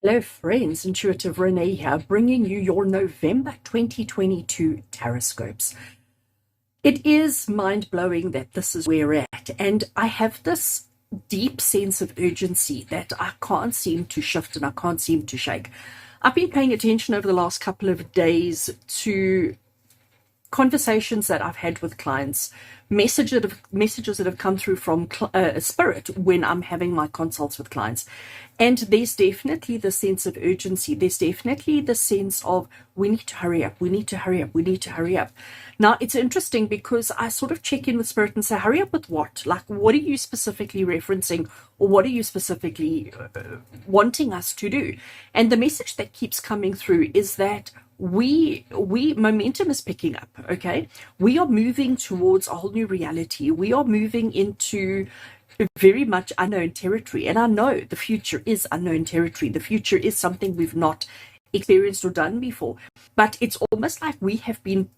Hello friends, Intuitive Rene here, bringing you your November 2022 TarotScopes. It is mind-blowing that this is where we're at, and I have this deep sense of urgency that I can't seem to shift and I can't seem to shake. I've been paying attention over the last couple of days to conversations that I've had with clients, messages that have come through from Spirit when I'm having my consults with clients. And there's definitely the sense of urgency. There's definitely the sense of we need to hurry up, we need to hurry up, we need to hurry up. Now, it's interesting because I sort of check in with Spirit and say, hurry up with what? Like, what are you specifically referencing, or what are you specifically wanting us to do? And the message that keeps coming through is that we momentum is picking up. Okay, we are moving towards a whole new reality. We are moving into very much unknown territory, and I know the future is unknown territory. The future is something we've not experienced or done before, but it's almost like we have been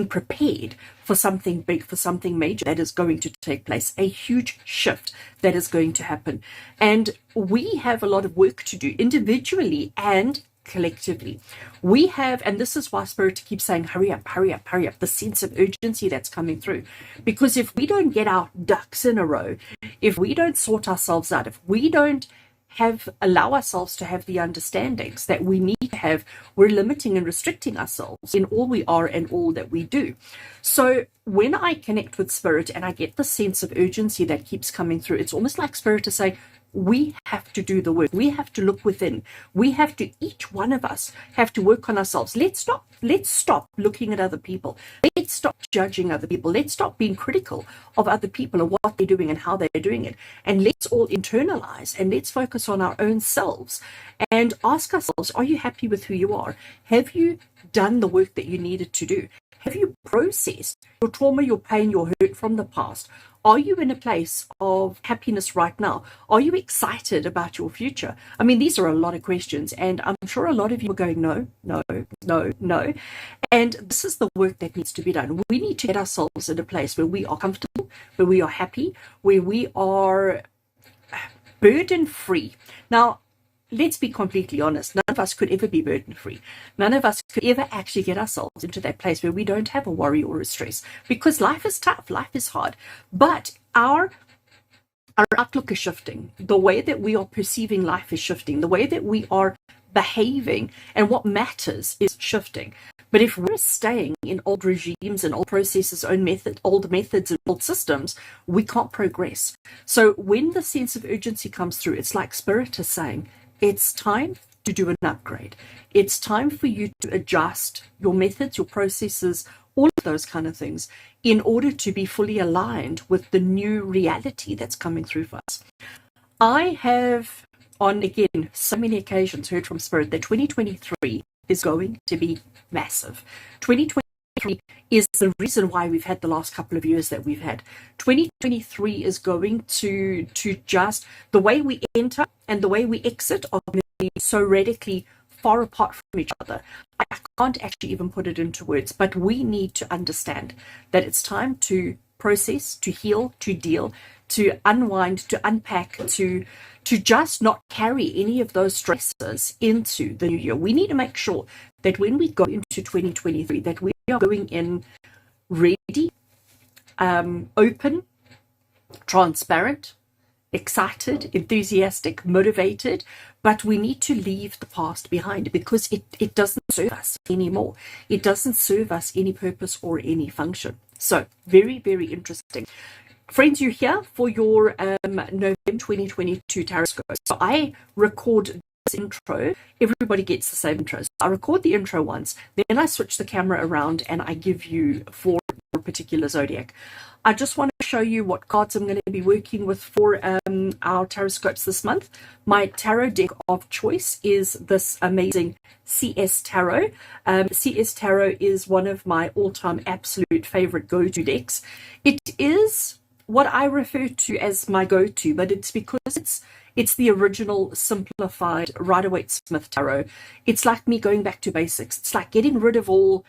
prepared for something big, for something major that is going to take place, a huge shift that is going to happen. And we have a lot of work to do individually and collectively. We have, and this is why Spirit keeps saying, hurry up, hurry up, hurry up, the sense of urgency that's coming through. Because if we don't get our ducks in a row, if we don't sort ourselves out, if we don't allow ourselves to have the understandings that we need to have, we're limiting and restricting ourselves in all we are and all that we do. So when I connect with Spirit and I get the sense of urgency that keeps coming through, it's almost like Spirit to say, we have to do the work. We have to look within. We have to, each one of us have to work on ourselves. Let's stop looking at other people. Let's stop judging other people. Let's stop being critical of other people and what they're doing and how they're doing it. And let's all internalize and let's focus on our own selves and ask ourselves, are you happy with who you are? Have you done the work that you needed to do? Have you processed your trauma, your pain, your hurt from the past? Are you in a place of happiness right now? Are you excited about your future? I mean, these are a lot of questions, and I'm sure a lot of you are going, no, no, no, no. And this is the work that needs to be done. We need to get ourselves in a place where we are comfortable, where we are happy, where we are burden-free. Now, let's be completely honest. None of us could ever be burden-free. None of us could ever actually get ourselves into that place where we don't have a worry or a stress, because life is tough, life is hard. But our outlook is shifting. The way that we are perceiving life is shifting. The way that we are behaving and what matters is shifting. But if we're staying in old regimes and old processes, old methods and old systems, we can't progress. So when the sense of urgency comes through, it's like Spirit is saying, it's time to do an upgrade. It's time for you to adjust your methods, your processes, all of those kind of things in order to be fully aligned with the new reality that's coming through for us. I have, on again, so many occasions heard from Spirit that 2023 is going to be massive. 2023 is the reason why we've had the last couple of years that we've had. 2023 is going to just, the way we enter and the way we exit are going to be so radically far apart from each other. I can't actually even put it into words, but we need to understand that it's time to process, to heal, to deal, to unwind, to unpack, to just not carry any of those stresses into the new year. We need to make sure that when we go into 2023, that we are going in ready, open, transparent, excited, enthusiastic, motivated, but we need to leave the past behind because it doesn't serve us anymore. It doesn't serve us any purpose or any function. So very, very interesting. Friends, you're here for your November 2022 TarotScope. So I record this intro. Everybody gets the same intro. So I record the intro once, then I switch the camera around and I give you for your particular zodiac. I just want to show you what cards I'm going to be working with for our TarotScopes this month. My tarot deck of choice is this amazing CS Tarot. CS Tarot is one of my all-time absolute favorite go-to decks. It is what I refer to as my go-to, but it's because it's the original simplified Rider-Waite-Smith tarot. It's like me going back to basics. It's like getting rid of all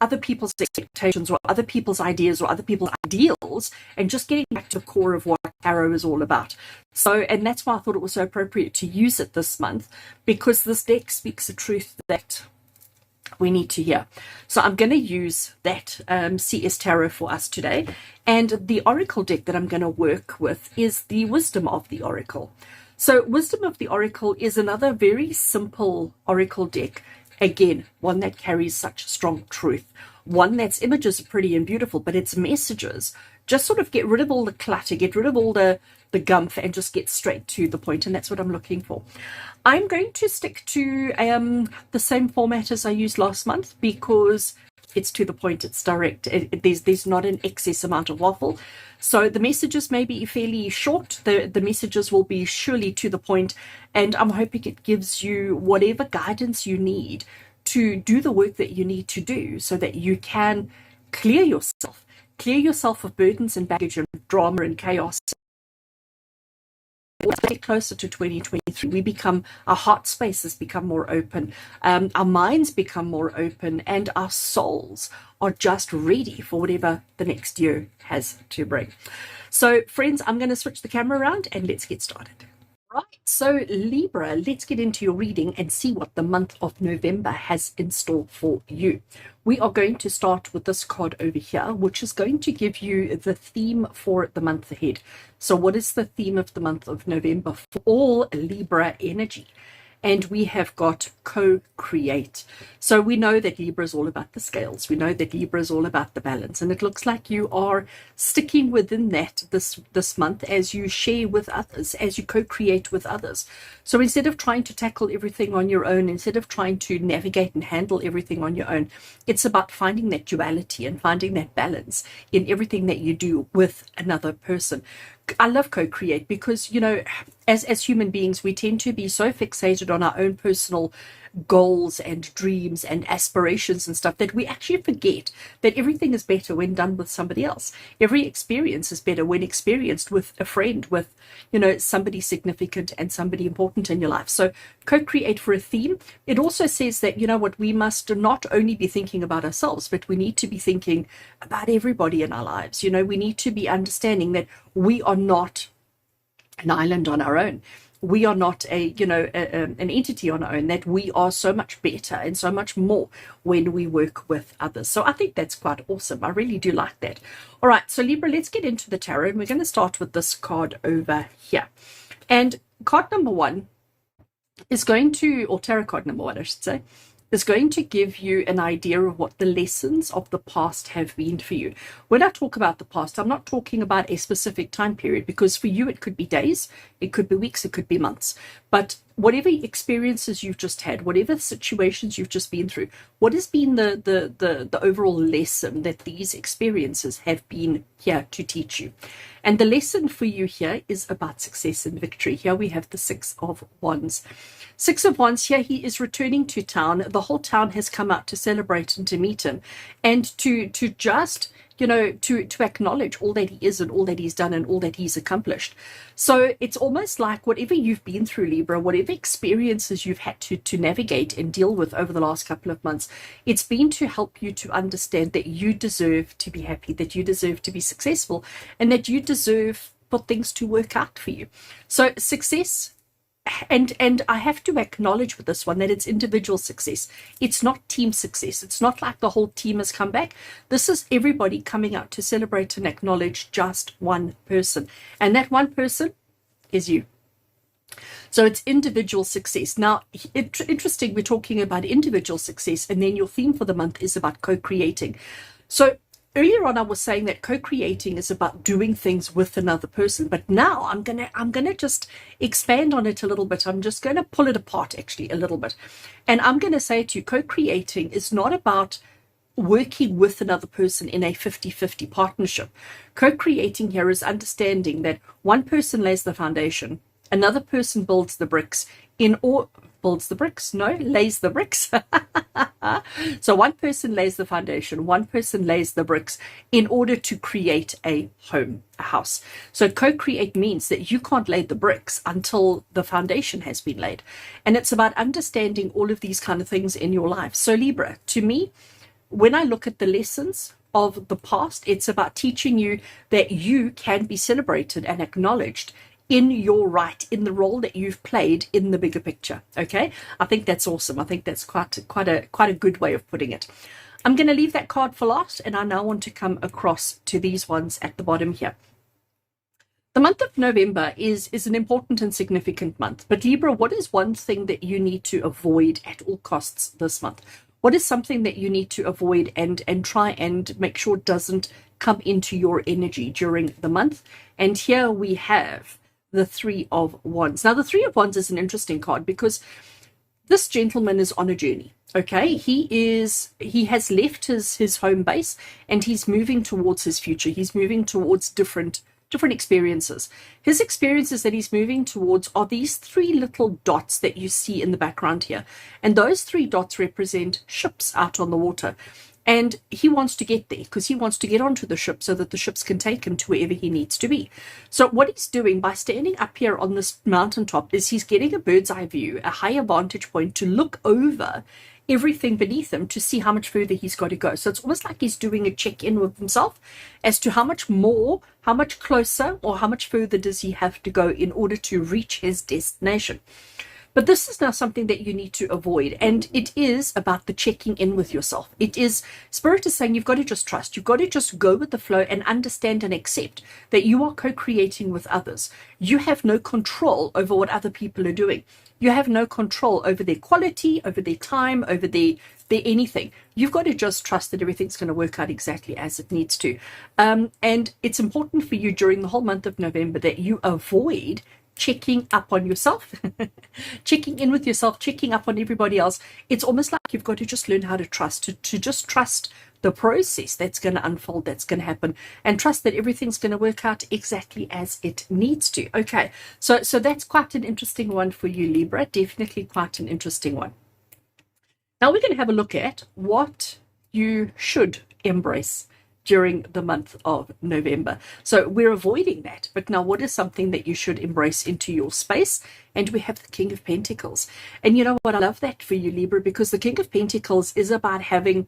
other people's expectations or other people's ideas or other people's ideals, and just getting back to the core of what tarot is all about. So, and that's why I thought it was so appropriate to use it this month, because this deck speaks the truth that we need to hear. So I'm going to use that CS Tarot for us today. And the Oracle deck that I'm going to work with is the Wisdom of the Oracle. So Wisdom of the Oracle is another very simple Oracle deck. Again, one that carries such strong truth. One that's images are pretty and beautiful, but its messages just sort of get rid of all the clutter, get rid of all the gumph, and just get straight to the point. And that's what I'm looking for. I'm going to stick to the same format as I used last month, because it's to the point, it's direct. There's not an excess amount of waffle. So the messages may be fairly short. The messages will be surely to the point, and I'm hoping it gives you whatever guidance you need to do the work that you need to do, so that you can clear yourself of burdens and baggage and drama and chaos. As we get closer to 2023, our heart spaces become more open, our minds become more open, and our souls are just ready for whatever the next year has to bring. So friends, I'm going to switch the camera around and let's get started. Right, so Libra, let's get into your reading and see what the month of November has in store for you. We are going to start with this card over here, which is going to give you the theme for the month ahead. So what is the theme of the month of November for all Libra energy? And we have got co-create. So we know that Libra is all about the scales. We know that Libra is all about the balance. And it looks like you are sticking within that this month as you share with others, as you co-create with others. So instead of trying to tackle everything on your own, instead of trying to navigate and handle everything on your own, it's about finding that duality and finding that balance in everything that you do with another person. I love co-create because, you know, as human beings, we tend to be so fixated on our own personal goals and dreams and aspirations and stuff that we actually forget that everything is better when done with somebody else. Every experience is better when experienced with a friend, with, you know, somebody significant and somebody important in your life. So co-create for a theme. It also says that, you know what, we must not only be thinking about ourselves, but we need to be thinking about everybody in our lives. You know, we need to be understanding that we are not an island on our own. We are not an entity on our own, that we are so much better and so much more when we work with others. So I think that's quite awesome. I really do like that. All right, so Libra, let's get into the tarot, and we're going to start with this card over here. And card number one is going to, or tarot card number one, I should say, is going to give you an idea of what the lessons of the past have been for you. When I talk about the past, I'm not talking about a specific time period, because for you it could be days, it could be weeks, it could be months. But whatever experiences you've just had, whatever situations you've just been through, what has been the overall lesson that these experiences have been here to teach you? And the lesson for you here is about success and victory. Here we have the Six of Wands. Six of Wands here, he is returning to town. The whole town has come out to celebrate and to meet him, and to just, you know, to acknowledge all that he is and all that he's done and all that he's accomplished. So it's almost like whatever you've been through, Libra, whatever experiences you've had to navigate and deal with over the last couple of months, it's been to help you to understand that you deserve to be happy, that you deserve to be successful, and that you deserve for things to work out for you. So success, and I have to acknowledge with this one that it's individual success. It's not team success. It's not like the whole team has come back. This is everybody coming out to celebrate and acknowledge just one person. And that one person is you. So it's individual success. Now, interesting, we're talking about individual success, and then your theme for the month is about co-creating. So earlier on, I was saying that co-creating is about doing things with another person, but now I'm gonna just expand on it a little bit. I'm just going to pull it apart actually a little bit, and I'm going to say to you, co-creating is not about working with another person in a 50-50 partnership. Co-creating here is understanding that one person lays the foundation, another person builds the bricks, lays the bricks. So one person lays the foundation, one person lays the bricks in order to create a home, a house. So co-create means that you can't lay the bricks until the foundation has been laid. And it's about understanding all of these kind of things in your life. So Libra, to me, when I look at the lessons of the past, it's about teaching you that you can be celebrated and acknowledged in your right, in the role that you've played in the bigger picture. Okay, I think that's awesome. I think that's quite a good way of putting it. I'm going to leave that card for last, and I now want to come across to these ones at the bottom here. The month of November is an important and significant month. But Libra, what is one thing that you need to avoid at all costs this month? What is something that you need to avoid and try and make sure doesn't come into your energy during the month? And here we have the Three of Wands. Now, the Three of Wands is an interesting card because this gentleman is on a journey. Okay, he has left his home base and he's moving towards his future. He's moving towards different experiences. His experiences that he's moving towards are these three little dots that you see in the background here. And those three dots represent ships out on the water. And he wants to get there because he wants to get onto the ship so that the ships can take him to wherever he needs to be. So what he's doing by standing up here on this mountaintop is he's getting a bird's eye view, a higher vantage point to look over everything beneath him to see how much further he's got to go. So it's almost like he's doing a check-in with himself as to how much more, how much closer, or how much further does he have to go in order to reach his destination. But this is now something that you need to avoid, and it is about the checking in with yourself. It is, Spirit is saying you've got to just trust. You've got to just go with the flow and understand and accept that you are co-creating with others. You have no control over what other people are doing. You have no control over their quality, over their time, over their anything. You've got to just trust that everything's going to work out exactly as it needs to. And it's important for you during the whole month of November that you avoid checking up on yourself, checking in with yourself, checking up on everybody else. It's almost like you've got to just learn how to trust, to just trust the process that's going to unfold, that's going to happen, and trust that everything's going to work out exactly as it needs to. Okay, so that's quite an interesting one for you, Libra. Definitely quite an interesting one. Now we're going to have a look at what you should embrace during the month of November. So we're avoiding that, but now what is something that you should embrace into your space? And we have the King of Pentacles. And you know what? I love that for you, Libra, because the King of Pentacles is about having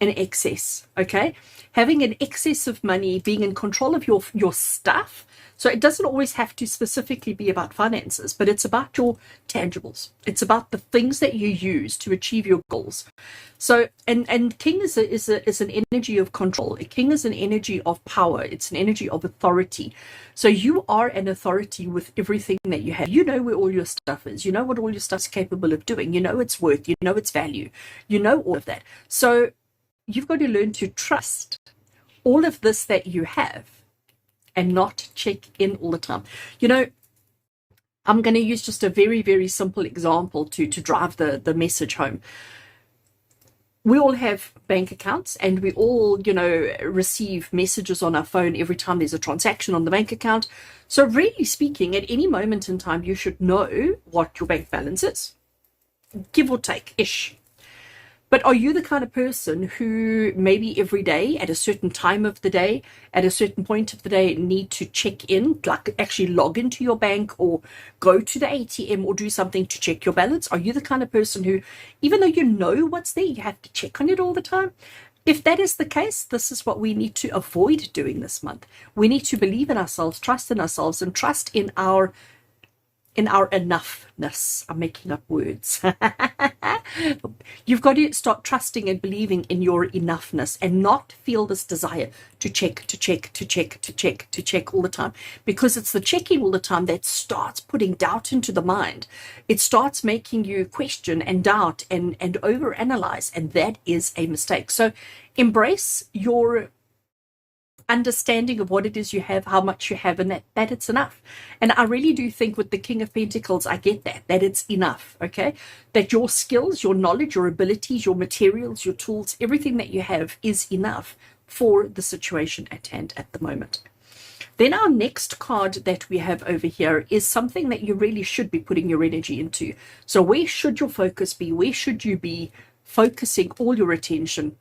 an excess, okay? Having an excess of money, being in control of your stuff. So it doesn't always have to specifically be about finances, but it's about your tangibles. It's about the things that you use to achieve your goals. So, and King is an energy of control. A king is an energy of power. It's an energy of authority. So you are an authority with everything that you have. You know where all your stuff is. You know what all your stuff's capable of doing. You know its worth. You know its value. You know all of that. So you've got to learn to trust all of this that you have and not check in all the time. You know, I'm going to use just a very, very simple example to drive the message home. We all have bank accounts and we all, you know, receive messages on our phone every time there's a transaction on the bank account. So really speaking, at any moment in time, you should know what your bank balance is, give or take ish. But are you the kind of person who maybe every day at a certain time of the day, at a certain point of the day, need to check in, like actually log into your bank or go to the ATM or do something to check your balance? Are you the kind of person who, even though you know what's there, you have to check on it all the time? If that is the case, this is what we need to avoid doing this month. We need to believe in ourselves, trust in ourselves, and trust in our enoughness. I'm making up words. You've got to start trusting and believing in your enoughness and not feel this desire to check all the time, because it's the checking all the time that starts putting doubt into the mind. It starts making you question and doubt and overanalyze, and that is a mistake. So embrace your understanding of what it is you have, how much you have, and that it's enough. And I really do think with the King of Pentacles, I get that it's enough, okay? That your skills, your knowledge, your abilities, your materials, your tools, everything that you have is enough for the situation at hand at the moment. Then our next card that we have over here is something that you really should be putting your energy into. So where should your focus be? Where should you be focusing all your attention?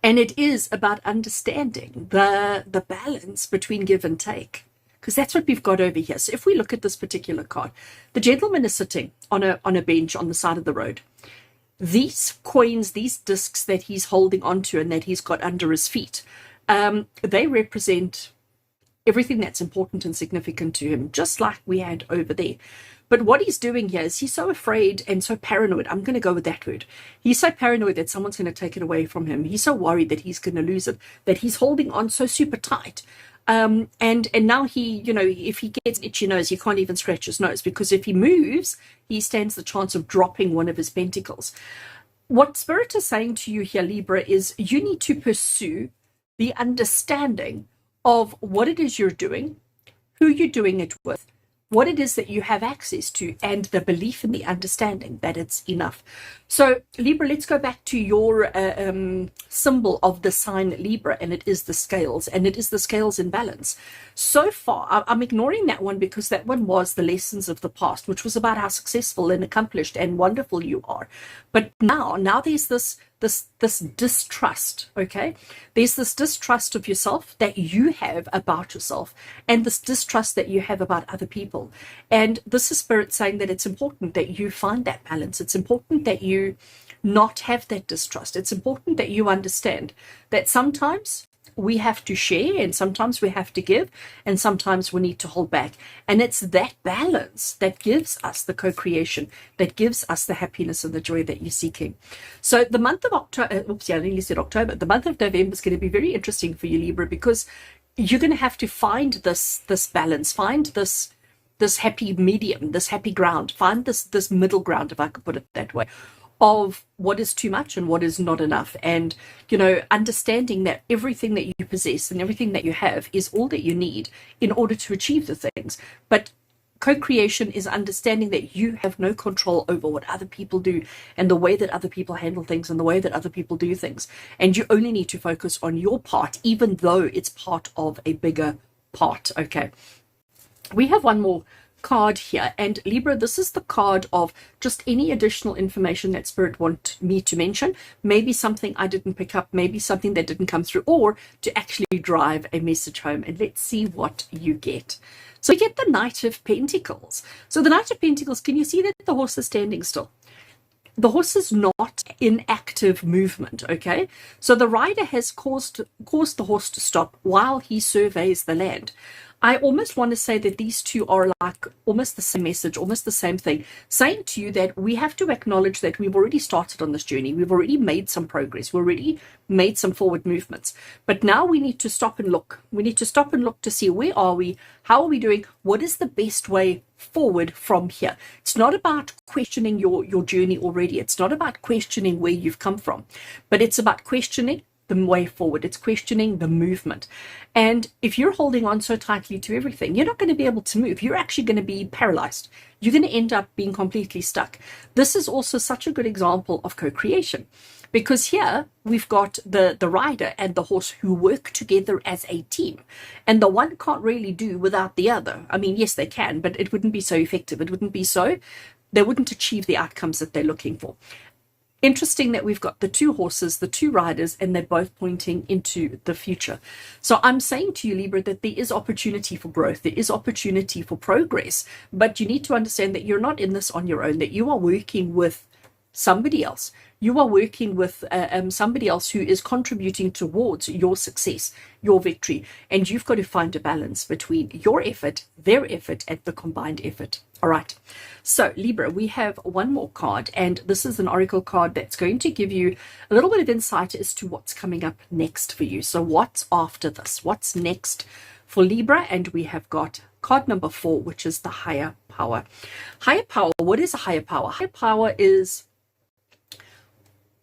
And it is about understanding the balance between give and take, because that's what we've got over here. So if we look at this particular card, the gentleman is sitting on a bench on the side of the road. these coins, these discs that he's holding onto and that he's got under his feet, they represent everything that's important and significant to him, just like we had over there. But what he's doing here is he's so afraid and so paranoid. I'm going to go with that word. He's so paranoid that someone's going to take it away from him. He's so worried that he's going to lose it, that he's holding on so super tight. And now he, if he gets an itchy nose, he can't even scratch his nose, because if he moves, he stands the chance of dropping one of his pentacles. What Spirit is saying to you here, Libra, is you need to pursue the understanding of what it is you're doing, who you're doing it with, what it is that you have access to, and the belief and the understanding that it's enough. So Libra, let's go back to your symbol of the sign Libra, and it is the scales, and it is the scales in balance. So far, I'm ignoring that one because that one was the lessons of the past, which was about how successful and accomplished and wonderful you are. But now there's this distrust, okay? There's this distrust of yourself that you have about yourself, and this distrust that you have about other people. And this is Spirit saying that it's important that you find that balance. It's important that you not have that distrust. It's important that you understand that sometimes we have to share, and sometimes we have to give, and sometimes we need to hold back. And it's that balance that gives us the co-creation, that gives us the happiness and the joy that you're seeking. So the month of October, I nearly said October, the month of November is going to be very interesting for you, Libra, because you're going to have to find this balance, find this happy medium, this happy ground, find this middle ground, if I could put it that way, of what is too much and what is not enough. And, understanding that everything that you possess and everything that you have is all that you need in order to achieve the things. But co-creation is understanding that you have no control over what other people do and the way that other people handle things and the way that other people do things. And you only need to focus on your part, even though it's part of a bigger part. Okay. We have one more card here, and Libra, this is the card of just any additional information that Spirit want me to mention, maybe something I didn't pick up, maybe something that didn't come through, or to actually drive a message home. And let's see what you get. So you get the Knight of Pentacles. So the Knight of Pentacles, can you see that the horse is standing still? The horse is not in active movement, okay? So the rider has caused the horse to stop while he surveys the land. I almost want to say that these two are like almost the same message, almost the same thing, saying to you that we have to acknowledge that we've already started on this journey. We've already made some progress. We've already made some forward movements. But now we need to stop and look. We need to stop and look to see, where are we? How are we doing? What is the best way forward from here? It's not about questioning your journey already. It's not about questioning where you've come from, but it's about questioning the way forward. It's questioning the movement. And if you're holding on so tightly to everything, you're not going to be able to move. You're actually going to be paralyzed. You're going to end up being completely stuck. This is also such a good example of co-creation, because here we've got the rider and the horse who work together as a team, and the one can't really do without the other. I mean, yes, they can, but it wouldn't be so effective. It wouldn't be so, they wouldn't achieve the outcomes that they're looking for. Interesting that we've got the two horses, the two riders, and they're both pointing into the future. So I'm saying to you, Libra, that there is opportunity for growth. There is opportunity for progress, but you need to understand that you're not in this on your own, that you are working with somebody else. You are working with somebody else who is contributing towards your success, your victory. And you've got to find a balance between your effort, their effort, and the combined effort. All right. So Libra, we have one more card, and this is an oracle card that's going to give you a little bit of insight as to what's coming up next for you. So what's after this? What's next for Libra? And we have got card number 4, which is the higher power. Higher power. What is a higher power? Higher power is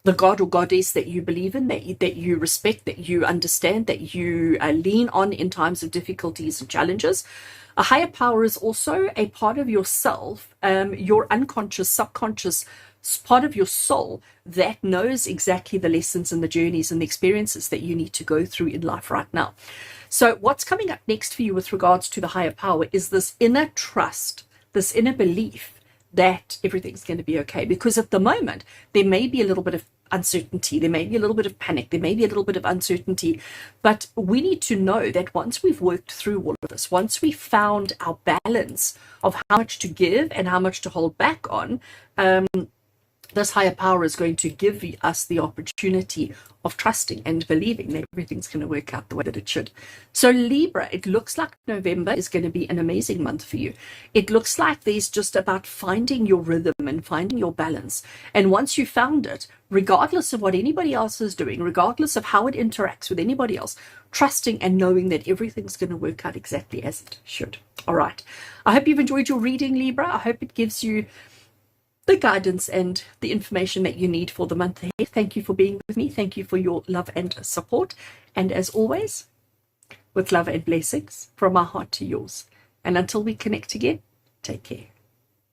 the god or goddess that you believe in, that you respect, that you understand, that you lean on in times of difficulties and challenges. A higher power is also a part of yourself, your unconscious, subconscious part of your soul that knows exactly the lessons and the journeys and the experiences that you need to go through in life right now. So what's coming up next for you with regards to the higher power is this inner trust, this inner belief that everything's going to be okay. Because at the moment, there may be a little bit of uncertainty, there may be a little bit of panic, there may be a little bit of uncertainty, but we need to know that once we've worked through all of this, once we've found our balance of how much to give and how much to hold back on, this higher power is going to give us the opportunity of trusting and believing that everything's going to work out the way that it should. So Libra, it looks like November is going to be an amazing month for you. It looks like there's just about finding your rhythm and finding your balance. And once you found it, regardless of what anybody else is doing, regardless of how it interacts with anybody else, trusting and knowing that everything's going to work out exactly as it should. All right. I hope you've enjoyed your reading, Libra. I hope it gives you the guidance and the information that you need for the month ahead. Thank you for being with me. Thank you for your love and support. And as always, with love and blessings from my heart to yours. And until we connect again, take care.